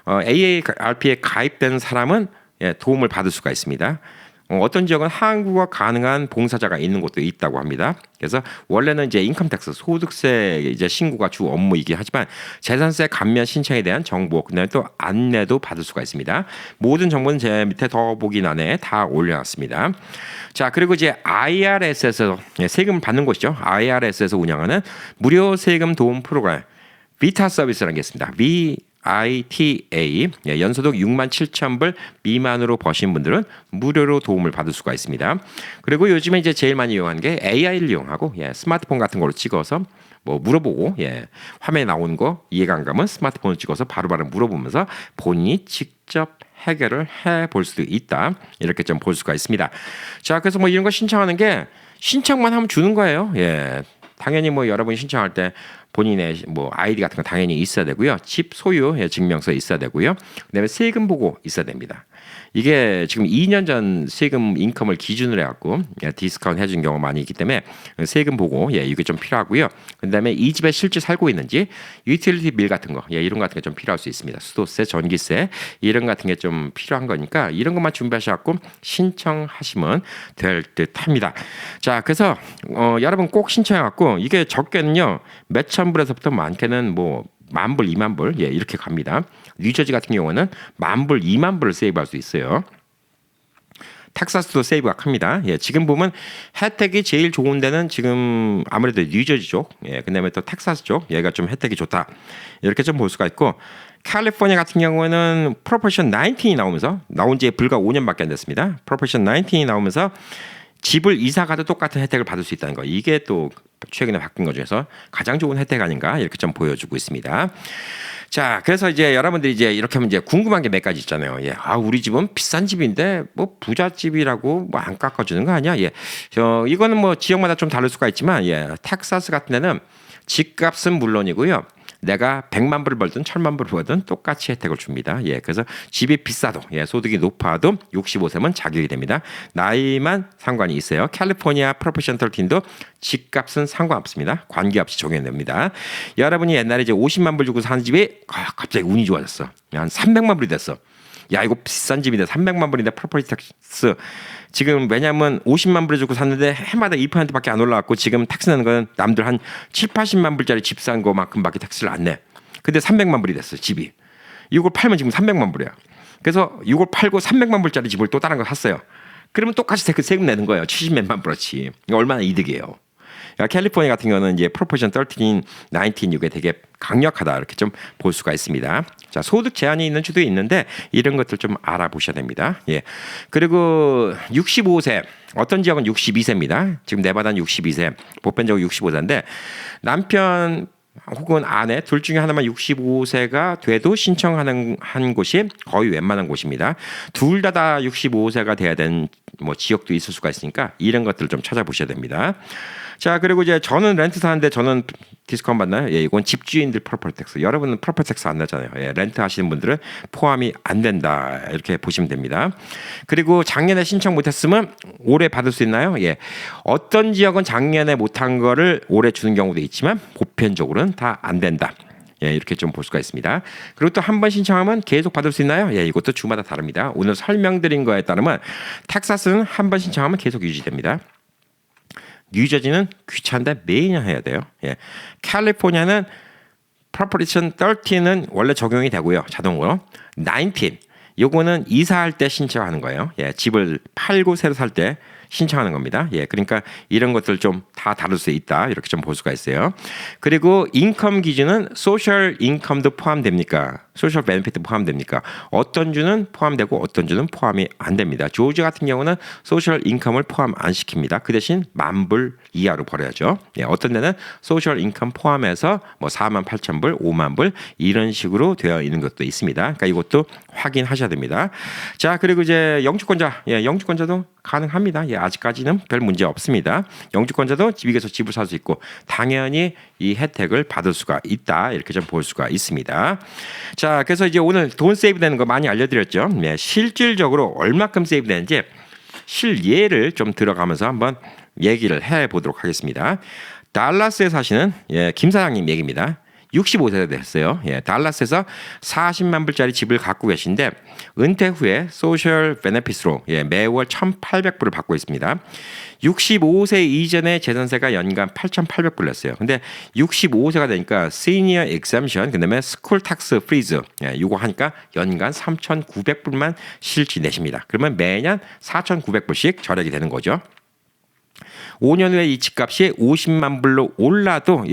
AARP에 가입된 사람은 예, 도움을 받을 수가 있습니다. 어떤 지역은 한국어 가능한 봉사자가 있는 곳도 있다고 합니다. 그래서 원래는 이제 인컴택스 소득세 이제 신고가 주 업무이긴 하지만 재산세 감면 신청에 대한 정보 그다음에 또 안내도 받을 수가 있습니다. 모든 정보는 제 밑에 더보기란에 다 올려놨습니다. 자, 그리고 이제 IRS에서 세금 받는 곳이죠. IRS에서 운영하는 무료 세금 도움 프로그램 비타 서비스라는 게 있습니다. ITA, 연소득 6만 7천 불 미만으로 버신 분들은 무료로 도움을 받을 수가 있습니다. 그리고 요즘에 이제 제일 많이 이용하는 게 AI를 이용하고 스마트폰 같은 걸로 찍어서 뭐 물어보고 화면에 나오는 거 이해가 안 가면 스마트폰을 찍어서 바로바로 물어보면서 본인이 직접 해결을 해볼 수도 있다. 이렇게 좀 볼 수가 있습니다. 자, 그래서 뭐 이런 거 신청하는 게 신청만 하면 주는 거예요. 예. 당연히 뭐 여러분이 신청할 때 본인의 뭐 아이디 같은 거 당연히 있어야 되고요. 집 소유 증명서 있어야 되고요. 그다음에 세금 보고 있어야 됩니다. 이게 지금 2년 전 세금 인컴을 기준으로 해갖고 디스카운트 해준 경우가 많이 있기 때문에 세금 보고 이게 좀 필요하고요. 그다음에 이 집에 실제 살고 있는지 유틸리티 빌 같은 거 이런 거 같은 게 좀 필요할 수 있습니다. 수도세, 전기세 이런 같은 게 좀 필요한 거니까 이런 것만 준비하셔갖고 신청하시면 될 듯합니다. 자, 그래서 여러분 꼭 신청해갖고 이게 적게는요 몇천 불에서부터 많게는 뭐 10,000불, 20,000불 이렇게 갑니다. 뉴저지 같은 경우는 10,000불, 20,000불을 세이브할 수 있어요. 텍사스도 세이브가 큽니다. 지금 보면 혜택이 제일 좋은 데는 지금 아무래도 뉴저지 쪽, 그다음에 또 텍사스 쪽 얘가 좀 혜택이 좋다. 이렇게 좀 볼 수가 있고 캘리포니아 같은 경우에는 프로포션 19이 나오면서 나온 지 불과 5년밖에 안 됐습니다. 프로포션 19이 나오면서 집을 이사 가도 똑같은 혜택을 받을 수 있다는 거. 이게 또 최근에 바뀐 것 중에서 가장 좋은 혜택 아닌가 이렇게 좀 보여주고 있습니다. 자, 그래서 이제 여러분들이 이제 이렇게 하면 이제 궁금한 게 몇 가지 있잖아요. 우리 집은 비싼 집인데 뭐 부잣집이라고 뭐 안 깎아주는 거 아니야? 이거는 뭐 지역마다 좀 다를 수가 있지만 텍사스 같은 데는 집값은 물론이고요. 내가 100만 불을 벌든 1000만 불을 벌든 똑같이 혜택을 줍니다. 예, 그래서 집이 비싸도 소득이 높아도 65세면 자격이 됩니다. 나이만 상관이 있어요. 캘리포니아 프로페셔널 13도 집값은 상관없습니다. 관계없이 적용됩니다. 여러분이 옛날에 이제 50만 불 주고 산 집이 갑자기 운이 좋아졌어. 한 300만 불이 됐어. 야, 이거 비싼 집인데 300만 불인데 프로퍼티 텍스 지금 왜냐하면 50만 불에 주고 샀는데 해마다 2%밖에 안 올라왔고 지금 텍스 내는 건 남들 한 7, 80만 불짜리 집 산 거만큼밖에 텍스를 안 내. 근데 300만 불이 됐어 집이. 이걸 팔면 지금 300만 불이야. 그래서 이걸 팔고 300만 불짜리 집을 또 다른 거 샀어요. 그러면 똑같이 세금 내는 거예요. 70몇만 불어치. 이거 얼마나 이득이에요. 캘리포니아 같은 경우는 이제 프로포션 13, 19 이게 되게 강력하다 이렇게 좀 볼 수가 있습니다. 자, 소득 제한이 있는 주도 있는데 이런 것들 좀 알아보셔야 됩니다. 예. 그리고 65세 어떤 지역은 62세입니다. 지금 네바다는 62세, 보편적으로 65세인데 남편 혹은 아내 둘 중에 하나만 65세가 돼도 신청하는 한 곳이 거의 웬만한 곳입니다. 둘 다 65세가 돼야 되는 뭐 지역도 있을 수가 있으니까 이런 것들 좀 찾아보셔야 됩니다. 자, 그리고 이제 저는 렌트 사는데 저는 디스카운트 받나요? 예, 이건 집주인들 프로퍼티 텍스. 여러분은 프로퍼티 텍스 안 나잖아요. 예, 렌트 하시는 분들은 포함이 안 된다. 이렇게 보시면 됩니다. 그리고 작년에 신청 못했으면 올해 받을 수 있나요? 예, 어떤 지역은 작년에 못한 거를 올해 주는 경우도 있지만 보편적으로는 다 안 된다. 예, 이렇게 좀 볼 수가 있습니다. 그리고 또 한 번 신청하면 계속 받을 수 있나요? 예, 이것도 주마다 다릅니다. 오늘 설명드린 거에 따르면 텍사스는 한 번 신청하면 계속 유지됩니다. 뉴저지는 귀찮은데 매년 해야 돼요. 예. 캘리포니아는 프로포션 13은 원래 적용이 되고요. 자동으로. 19 요거는 이사할 때 신청하는 거예요. 예. 집을 팔고 새로 살 때 신청하는 겁니다. 예, 그러니까 이런 것들 좀 다 다룰 수 있다 이렇게 좀 볼 수가 있어요. 그리고 인컴 기준은 소셜 인컴도 포함됩니까? 소셜 베네피트 포함됩니까? 어떤 주는 포함되고 어떤 주는 포함이 안 됩니다. 조지 같은 경우는 소셜 인컴을 포함 안 시킵니다. 그 대신 10,000불 이하로 벌어야죠. 예, 어떤 데는 소셜 인컴 포함해서 뭐 48,000불, 50,000불 이런 식으로 되어 있는 것도 있습니다. 그러니까 이것도 확인하셔야 됩니다. 자, 그리고 이제 영주권자, 예, 영주권자도 가능합니다. 예, 아직까지는 별 문제 없습니다. 영주권자도 집에서 집을 살 수 있고 당연히 이 혜택을 받을 수가 있다 이렇게 좀 볼 수가 있습니다. 자, 그래서 이제 오늘 돈 세이브 되는 거 많이 알려드렸죠. 네, 실질적으로 얼마큼 세이브 되는지 실예를 좀 들어가면서 한번 얘기를 해보도록 하겠습니다. 달라스에 사시는 김 사장님 얘기입니다. 65세가 됐어요. 예, 달라스에서 40만 불짜리 집을 갖고 계신데 은퇴 후에 소셜 베네피스로 매월 1,800불을 받고 있습니다. 65세 이전에 재산세가 연간 8,800불 냈어요. 근데 65세가 되니까 시니어 exemption 그다음에 스쿨 텍스 프리즈 이거 하니까 연간 3,900불만 실지 내십니다. 그러면 매년 4,900불씩 절약이 되는 거죠. 5년 후에 이 집값이 50만 불로 올라도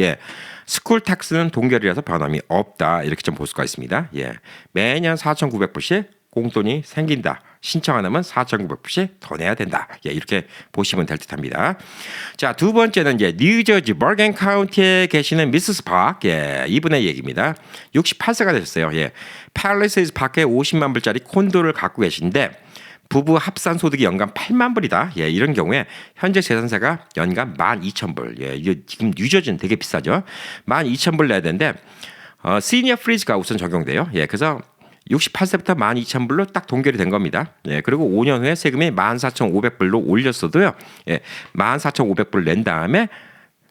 스쿨 텍스는 동결이라서 변함이 없다 이렇게 좀 볼 수가 있습니다. 예, 매년 4,900불씩 공돈이 생긴다. 신청 안 하면 4,900불씩 더 내야 된다. 예, 이렇게 보시면 될 듯합니다. 자, 두 번째는 이제 뉴저지 버겐 카운티에 계시는 미스스 박, 이분의 얘기입니다. 68세가 되셨어요. 예, 팔리세이즈 밖에 50만 불짜리 콘도를 갖고 계신데 부부 합산 소득이 연간 8만 불이다. 예, 이런 경우에 현재 재산세가 연간 12,000불. 예, 이게 지금 뉴저지는 되게 비싸죠. 12,000불 내야 되는데 시니어 프리즈가 우선 적용돼요. 예, 그래서 68세부터 12,000불로 딱 동결이 된 겁니다. 예, 그리고 5년 후에 세금이 14,500불로 올렸어도요. 예, 14,500불 낸 다음에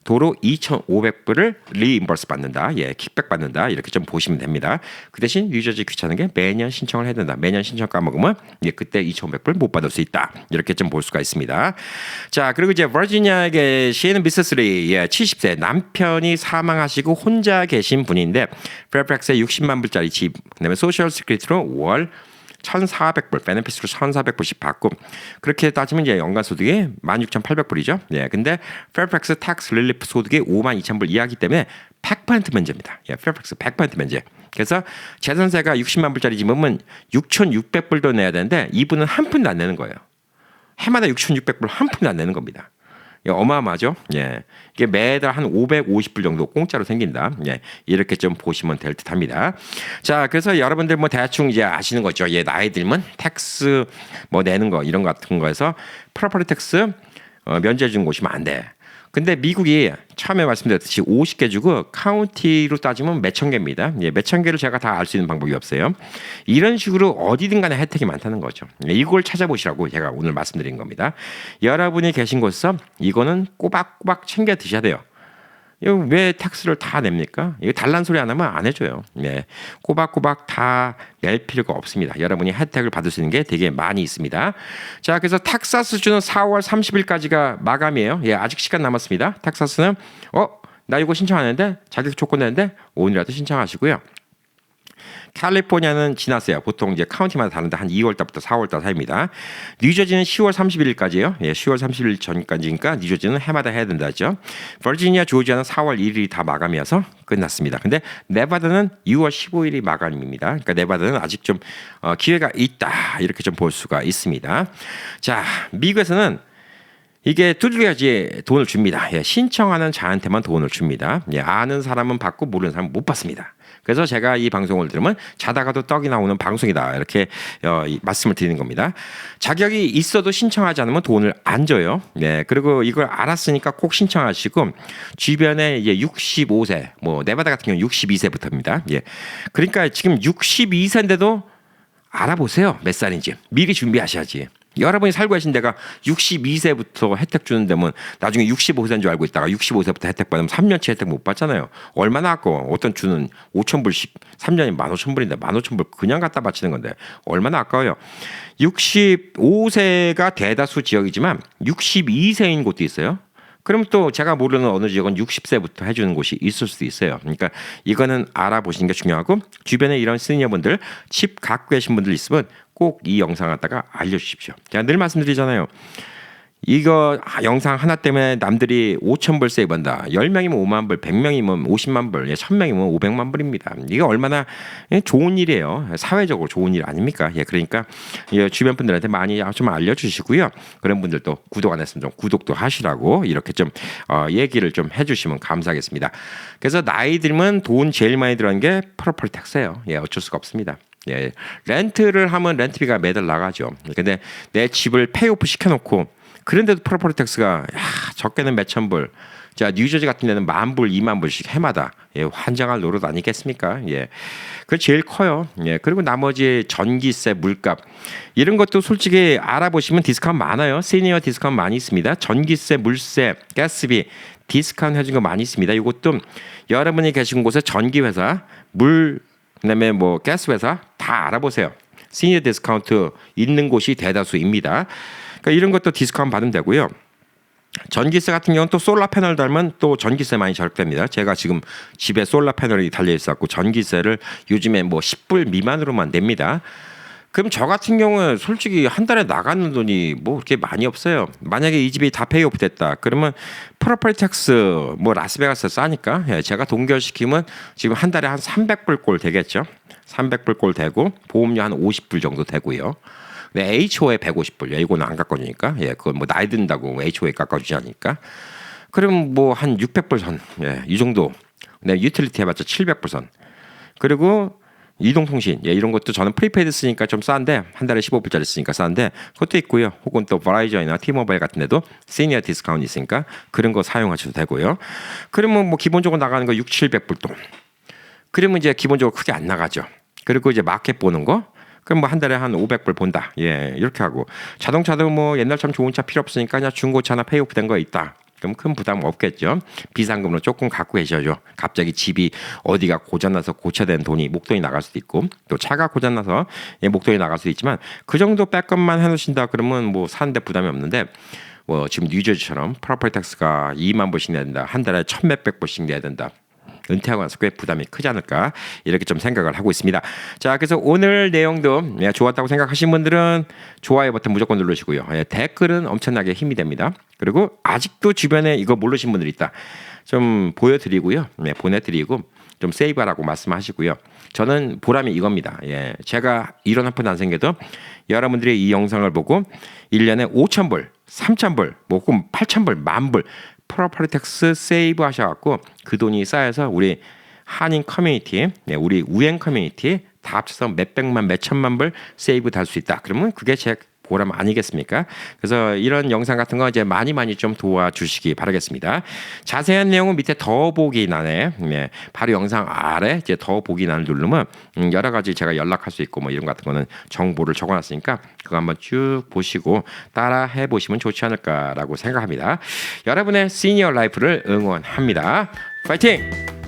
도로 2,500불을 리임버스 받는다. 예, 킥백 받는다. 이렇게 좀 보시면 됩니다. 그 대신 뉴저지 귀찮은 게 매년 신청을 해야 된다. 매년 신청 까먹으면 그때 2,500불 못 받을 수 있다. 이렇게 좀 볼 수가 있습니다. 자, 그리고 이제 버지니아에 계신 미세스 리 70세 남편이 사망하시고 혼자 계신 분인데 페어팩스에 60만 불짜리 집, 그다음에 소셜 시큐리티로 월 1,400불, 베네피스로 1,400불씩 받고 그렇게 따지면 이제 연간 소득이 16,800불이죠. 예, 근데 페어팩스 텍스 릴리프 소득이 52,000불 이하이기 때문에 100% 면제입니다. 예, 페어팩스 100% 면제. 그래서 재산세가 60만 불짜리 집이면 6,600불도 내야 되는데 이분은 한 푼도 안 내는 거예요. 해마다 6,600불 한 푼도 안 내는 겁니다. 어마어마하죠. 예, 이게 매달 한 550불 정도 공짜로 생긴다. 예, 이렇게 좀 보시면 될 듯합니다. 자, 그래서 여러분들 뭐 대충 이제 아시는 거죠. 예, 나이 들면 텍스 뭐 내는 거 이런 거 같은 거에서 프로퍼티 텍스 면제해 주는 곳이면 안 돼. 근데 미국이 처음에 말씀드렸듯이 50개 주고 카운티로 따지면 몇천 개입니다. 예, 몇천 개를 제가 다 알 수 있는 방법이 없어요. 이런 식으로 어디든 간에 혜택이 많다는 거죠. 이걸 찾아보시라고 제가 오늘 말씀드린 겁니다. 여러분이 계신 곳에서 이거는 꼬박꼬박 챙겨 드셔야 돼요. 이거 왜 텍스를 다 냅니까? 이거 달란 소리 안 하면 안 해줘요. 네. 꼬박꼬박 다 낼 필요가 없습니다. 여러분이 혜택을 받을 수 있는 게 되게 많이 있습니다. 자, 그래서 텍사스주는 4월 30일까지가 마감이에요. 예, 아직 시간 남았습니다. 텍사스는 나 이거 신청하는데 자격 조건 되는데 오늘이라도 신청하시고요. 캘리포니아는 지났어요. 보통 이제 카운티마다 다른데 한 2월 달부터 4월 달 사이입니다. 뉴저지는 10월 30일까지요. 예, 10월 30일 전까지니까 뉴저지는 해마다 해야 된다죠. 버지니아, 조지아는 4월 1일이 다 마감이어서 끝났습니다. 근데 네바다는 6월 15일이 마감입니다. 그러니까 네바다는 아직 좀 기회가 있다 이렇게 좀 볼 수가 있습니다. 자, 미국에서는 이게 두들겨야지 돈을 줍니다. 예, 신청하는 자한테만 돈을 줍니다. 예, 아는 사람은 받고 모르는 사람은 못 받습니다. 그래서 제가 이 방송을 들으면 자다가도 떡이 나오는 방송이다 이렇게 말씀을 드리는 겁니다. 자격이 있어도 신청하지 않으면 돈을 안 줘요. 네, 그리고 이걸 알았으니까 꼭 신청하시고 주변에 이제 65세, 뭐 네바다 같은 경우는 62세부터입니다. 예, 그러니까 지금 62세인데도 알아보세요. 몇 살인지 미리 준비하셔야지. 여러분이 살고 계신 데가 62세부터 혜택 주는 데면 나중에 65세인 줄 알고 있다가 65세부터 혜택 받으면 3년치 혜택 못 받잖아요. 얼마나 아까워. 어떤 주는 5,000불씩 3년이 15,000불인데 15,000불 그냥 갖다 바치는 건데 얼마나 아까워요. 65세가 대다수 지역이지만 62세인 곳도 있어요. 그럼 또 제가 모르는 어느 지역은 60세부터 해주는 곳이 있을 수도 있어요. 그러니까 이거는 알아보시는 게 중요하고 주변에 이런 시니어분들 칩 갖고 계신 분들 있으면 꼭 이 영상 갖다가 알려주십시오. 제가 늘 말씀드리잖아요. 이거 영상 하나 때문에 남들이 5,000불 세이브한다. 10명이면 5만 불, 100명이면 50만 불, 1,000명이면 500만 불입니다. 이게 얼마나 좋은 일이에요. 사회적으로 좋은 일 아닙니까? 예, 그러니까 주변 분들한테 많이 좀 알려주시고요. 그런 분들도 구독 안 했으면 좀 구독도 하시라고 이렇게 좀 얘기를 좀 해주시면 감사하겠습니다. 그래서 나이 들면 돈 제일 많이 들어간 게 프로퍼티 텍스예요. 예, 어쩔 수가 없습니다. 예, 렌트를 하면 렌트비가 매달 나가죠. 근데 내 집을 페이오프 시켜놓고 그런데도 프로퍼티 텍스가 적게는 몇천 불. 자, 뉴저지 같은 데는 10,000불, 20,000불씩 해마다 환장할 노릇 아니겠습니까? 예. 그게 제일 커요. 예. 그리고 나머지 전기세, 물값 이런 것도 솔직히 알아보시면 디스카운트 많아요. 시니어 디스카운트 많이 있습니다. 전기세, 물세, 가스비 디스카운트 해준 거 많이 있습니다. 이것도 여러분이 계신 곳에 전기회사, 그다음에 뭐 가스회사 다 알아보세요. 시니어 디스카운트 있는 곳이 대다수입니다. 그러니까 이런 것도 디스카운트 받으면 되고요. 전기세 같은 경우는 또 솔라 패널 달면 또 전기세 많이 절약됩니다. 제가 지금 집에 솔라 패널이 달려 있어갖고 전기세를 요즘에 뭐 10불 미만으로만 냅니다. 그럼 저 같은 경우는 솔직히 한 달에 나가는 돈이 뭐 그렇게 많이 없어요. 만약에 이 집이 다 페이오프 됐다. 그러면 프로퍼티 텍스 뭐 라스베가스 싸니까 제가 동결시키면 지금 한 달에 한 300불 꼴 되겠죠. 300불 꼴 되고 보험료 한 50불 정도 되고요. 네, HO에 150불. 이거는 안 깎아주니까. 예, 그건 뭐 나이 든다고 HO에 깎아주지 않으니까. 그럼 뭐 한 600불 선. 예, 이 정도. 네, 유틸리티 해봤자 700불 선. 그리고 이동통신. 예, 이런 것도 저는 프리페이드 쓰니까 좀 싼데 한 달에 15불짜리 쓰니까 싼데 그것도 있고요. 혹은 또 버라이전이나 티모바일 같은 데도 시니어 디스카운트 있으니까 그런 거 사용하셔도 되고요. 그러면 뭐 기본적으로 나가는 거 6,700불 돈. 그러면 이제 기본적으로 크게 안 나가죠. 그리고 이제 마켓 보는 거. 그럼 뭐 한 달에 한 500불 본다. 예, 이렇게 하고 자동차도 뭐 옛날처럼 좋은 차 필요 없으니까 그냥 중고차나 페이오프 된 거 있다. 그럼 큰 부담 없겠죠. 비상금으로 조금 갖고 계셔야죠. 갑자기 집이 어디가 고장나서 고쳐야 되는 돈이 목돈이 나갈 수도 있고 또 차가 고장나서 목돈이 나갈 수도 있지만 그 정도 백업만 해놓으신다 그러면 뭐 사는데 부담이 없는데 뭐 지금 뉴저지처럼 프로퍼티 텍스가 2만 불씩 내야 된다. 한 달에 1,몇백 불씩 내야 된다. 은퇴하고 나서 꽤 부담이 크지 않을까 이렇게 좀 생각을 하고 있습니다. 자, 그래서 오늘 내용도 좋았다고 생각하신 분들은 좋아요 버튼 무조건 누르시고요. 댓글은 엄청나게 힘이 됩니다. 그리고 아직도 주변에 이거 모르신 분들 있다. 좀 보여드리고요. 보내드리고 좀 세이브하라고 말씀하시고요. 저는 보람이 이겁니다. 예, 제가 이런 한 푼 안 생겨도 여러분들이 이 영상을 보고 1년에 5,000불, 3,000불, 뭐 혹은 8,000불, 10,000불 프로퍼티 텍스 세이브 하셔갖고 그 돈이 쌓여서 우리 한인 커뮤니티, 우리 우행 커뮤니티 다 합쳐서 몇백만, 몇천만 불 세이브 달 수 있다. 그러면 그게 제 보람 아니겠습니까? 그래서 이런 영상 같은 거 이제 많이 좀 도와주시기 바라겠습니다. 자세한 내용은 밑에 더보기란에 바로 영상 아래 이제 더보기란을 누르면 여러 가지 제가 연락할 수 있고 뭐 이런 같은 거는 정보를 적어놨으니까 그거 한번 쭉 보시고 따라 해보시면 좋지 않을까라고 생각합니다. 여러분의 시니어 라이프를 응원합니다. 파이팅!